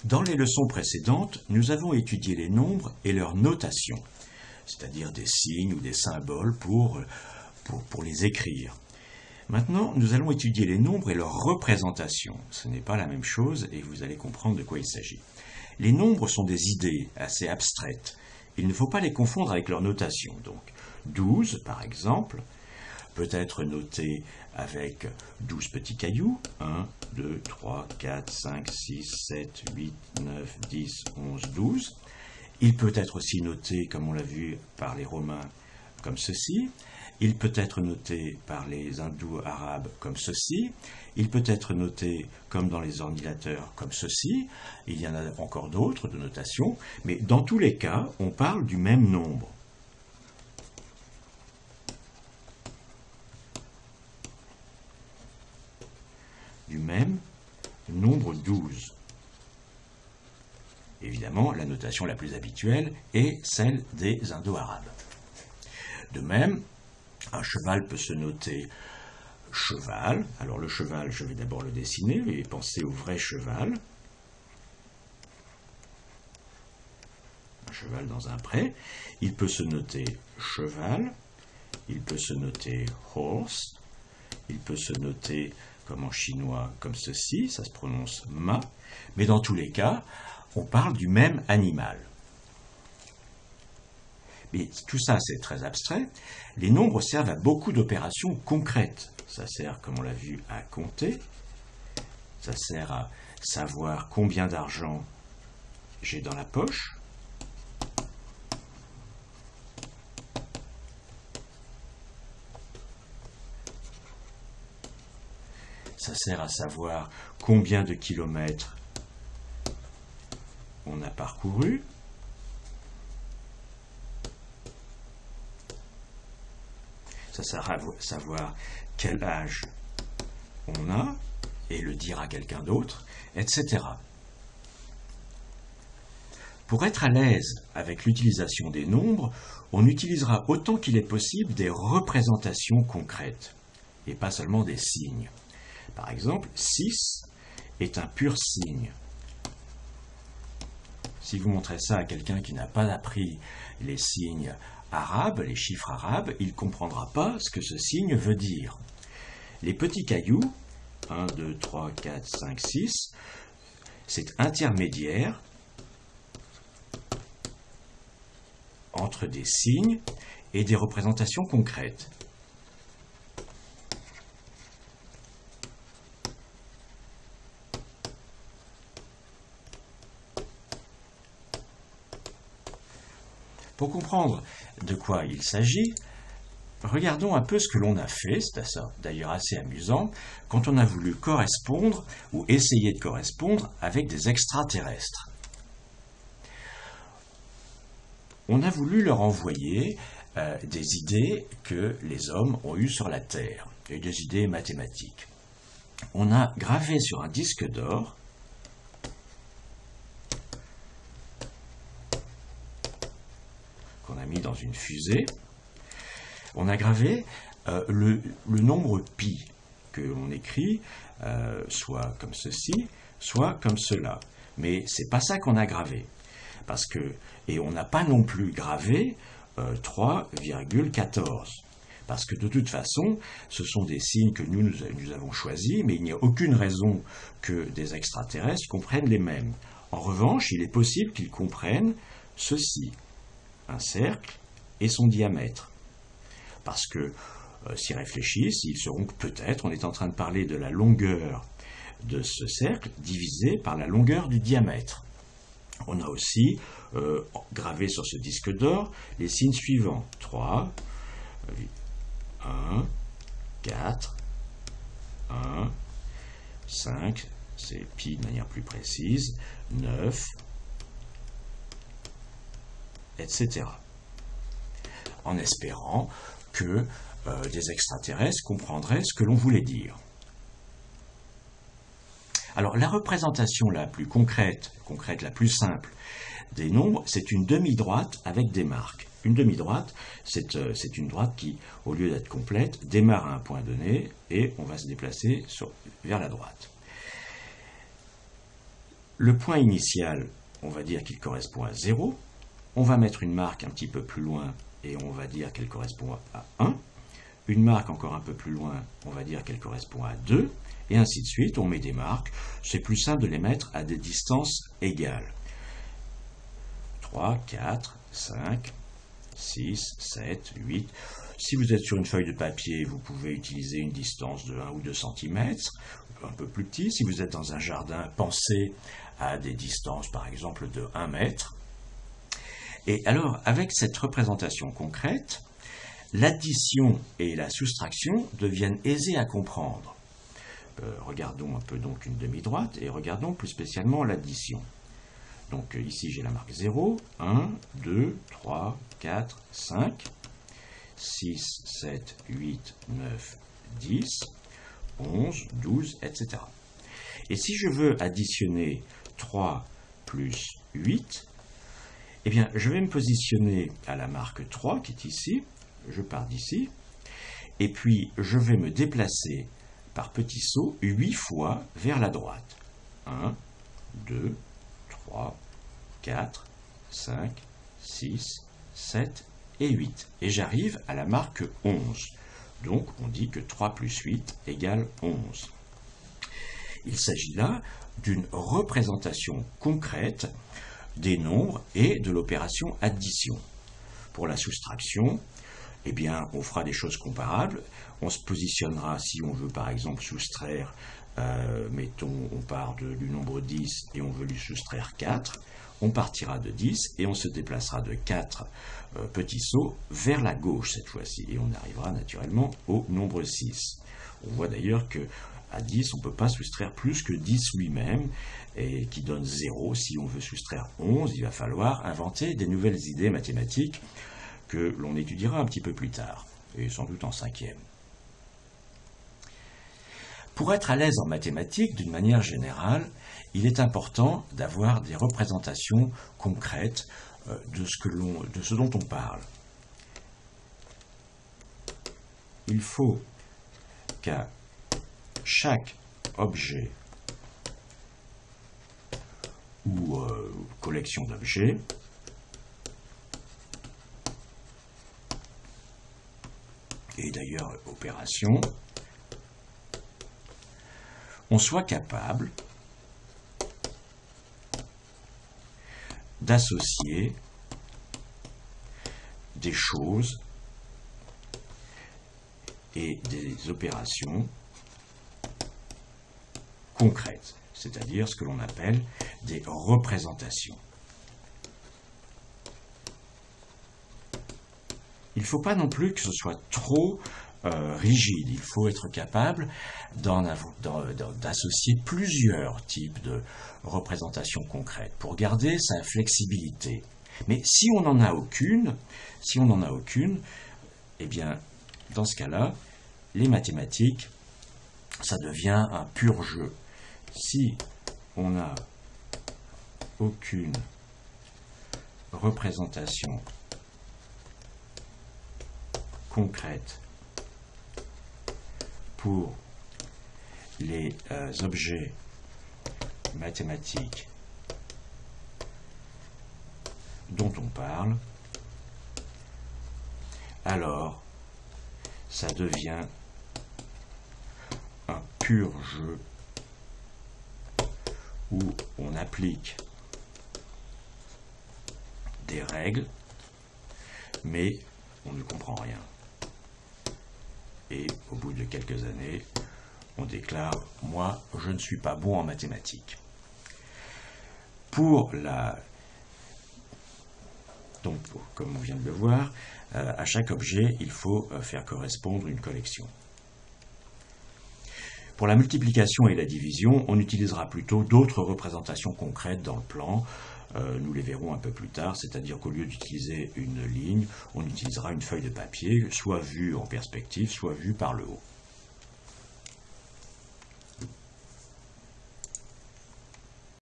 Dans les leçons précédentes, nous avons étudié les nombres et leur notation, c'est-à-dire des signes ou des symboles pour les écrire. Maintenant, nous allons étudier les nombres et leur représentation. Ce n'est pas la même chose et vous allez comprendre de quoi il s'agit. Les nombres sont des idées assez abstraites. Il ne faut pas les confondre avec leur notation. Donc, 12, par exemple, peut être noté avec 12 petits cailloux, 1, 2, 3, 4, 5, 6, 7, 8, 9, 10, 11, 12. Il peut être aussi noté, comme on l'a vu par les Romains, comme ceci. Il peut être noté par les hindous arabes comme ceci. Il peut être noté comme dans les ordinateurs comme ceci. Il y en a encore d'autres de notations, mais dans tous les cas, on parle du même nombre. Du même nombre 12. Évidemment, la notation la plus habituelle est celle des indo-arabes. De même, un cheval peut se noter cheval. Alors le cheval, je vais d'abord le dessiner et penser au vrai cheval. Un cheval dans un pré. Il peut se noter cheval. Il peut se noter horse. Il peut se noter comme en chinois, comme ceci, ça se prononce ma. Mais dans tous les cas, on parle du même animal. Mais tout ça, c'est très abstrait. Les nombres servent à beaucoup d'opérations concrètes. Ça sert, comme on l'a vu, à compter. Ça sert à savoir combien d'argent j'ai dans la poche. Ça sert à savoir combien de kilomètres on a parcouru. Ça sert à savoir quel âge on a et le dire à quelqu'un d'autre, etc. Pour être à l'aise avec l'utilisation des nombres, on utilisera autant qu'il est possible des représentations concrètes et pas seulement des signes. Par exemple, 6 est un pur signe. Si vous montrez ça à quelqu'un qui n'a pas appris les signes arabes, les chiffres arabes, il ne comprendra pas ce que ce signe veut dire. Les petits cailloux, 1, 2, 3, 4, 5, 6, c'est intermédiaire entre des signes et des représentations concrètes. Pour comprendre de quoi il s'agit, regardons un peu ce que l'on a fait, c'est d'ailleurs assez amusant, quand on a voulu correspondre ou essayer de correspondre avec des extraterrestres. On a voulu leur envoyer des idées que les hommes ont eues sur la Terre, et des idées mathématiques. On a gravé sur un disque d'or qu'on a mis dans une fusée, on a gravé le nombre pi, que l'on écrit soit comme ceci, soit comme cela. Mais c'est pas ça qu'on a gravé. Et on n'a pas non plus gravé 3,14. Parce que de toute façon, ce sont des signes que nous avons choisis, mais il n'y a aucune raison que des extraterrestres comprennent les mêmes. En revanche, il est possible qu'ils comprennent ceci, un cercle et son diamètre. Parce que s'ils réfléchissent, ils sauront que peut-être on est en train de parler de la longueur de ce cercle divisé par la longueur du diamètre. On a aussi gravé sur ce disque d'or les signes suivants. 3, 1, 4, 1, 5, c'est pi de manière plus précise, 9, etc. En espérant que des extraterrestres comprendraient ce que l'on voulait dire. Alors, la représentation la plus concrète, la plus simple des nombres, c'est une demi-droite avec des marques. Une demi-droite, c'est une droite qui, au lieu d'être complète, démarre à un point donné et on va se déplacer vers la droite. Le point initial, on va dire qu'il correspond à 0. On va mettre une marque un petit peu plus loin et on va dire qu'elle correspond à 1. Une marque encore un peu plus loin, on va dire qu'elle correspond à 2. Et ainsi de suite, on met des marques. C'est plus simple de les mettre à des distances égales. 3, 4, 5, 6, 7, 8. Si vous êtes sur une feuille de papier, vous pouvez utiliser une distance de 1 ou 2 cm, un peu plus petit. Si vous êtes dans un jardin, pensez à des distances, par exemple, de 1 mètre. Et alors, avec cette représentation concrète, l'addition et la soustraction deviennent aisées à comprendre. Regardons un peu donc une demi-droite et regardons plus spécialement l'addition. Donc ici j'ai la marque 0, 1, 2, 3, 4, 5, 6, 7, 8, 9, 10, 11, 12, etc. Et si je veux additionner 3 plus 8, eh bien je vais me positionner à la marque 3 qui est ici, je pars d'ici, et puis je vais me déplacer par petits sauts 8 fois vers la droite. 1, 2, 3, 4, 5, 6, 7 et 8. Et j'arrive à la marque 11. Donc on dit que 3 plus 8 égale 11. Il s'agit là d'une représentation concrète des nombres et de l'opération addition. Pour la soustraction, eh bien, on fera des choses comparables. On se positionnera, si on veut par exemple soustraire, mettons, on part du nombre 10 et on veut lui soustraire 4, on partira de 10 et on se déplacera de 4 petits sauts vers la gauche cette fois-ci. Et on arrivera naturellement au nombre 6. On voit d'ailleurs que à 10, on ne peut pas soustraire plus que 10 lui-même, et qui donne 0. Si on veut soustraire 11, il va falloir inventer des nouvelles idées mathématiques que l'on étudiera un petit peu plus tard, et sans doute en 5e. Pour être à l'aise en mathématiques, d'une manière générale, il est important d'avoir des représentations concrètes de ce dont on parle. Il faut qu'à chaque objet ou collection d'objets, et d'ailleurs opération, on soit capable d'associer des choses et des opérations concrètes, c'est-à-dire ce que l'on appelle des représentations. Il ne faut pas non plus que ce soit trop rigide, il faut être capable d'associer plusieurs types de représentations concrètes pour garder sa flexibilité. Mais si on n'en a aucune, eh bien, dans ce cas-là, les mathématiques, ça devient un pur jeu. Si on n'a aucune représentation concrète pour les objets mathématiques dont on parle, alors ça devient un pur jeu où on applique des règles, mais on ne comprend rien. Et au bout de quelques années, on déclare « Moi, je ne suis pas bon en mathématiques ». Donc, comme on vient de le voir, à chaque objet, il faut faire correspondre une collection. Pour la multiplication et la division, on utilisera plutôt d'autres représentations concrètes dans le plan. Nous les verrons un peu plus tard, c'est-à-dire qu'au lieu d'utiliser une ligne, on utilisera une feuille de papier, soit vue en perspective, soit vue par le haut.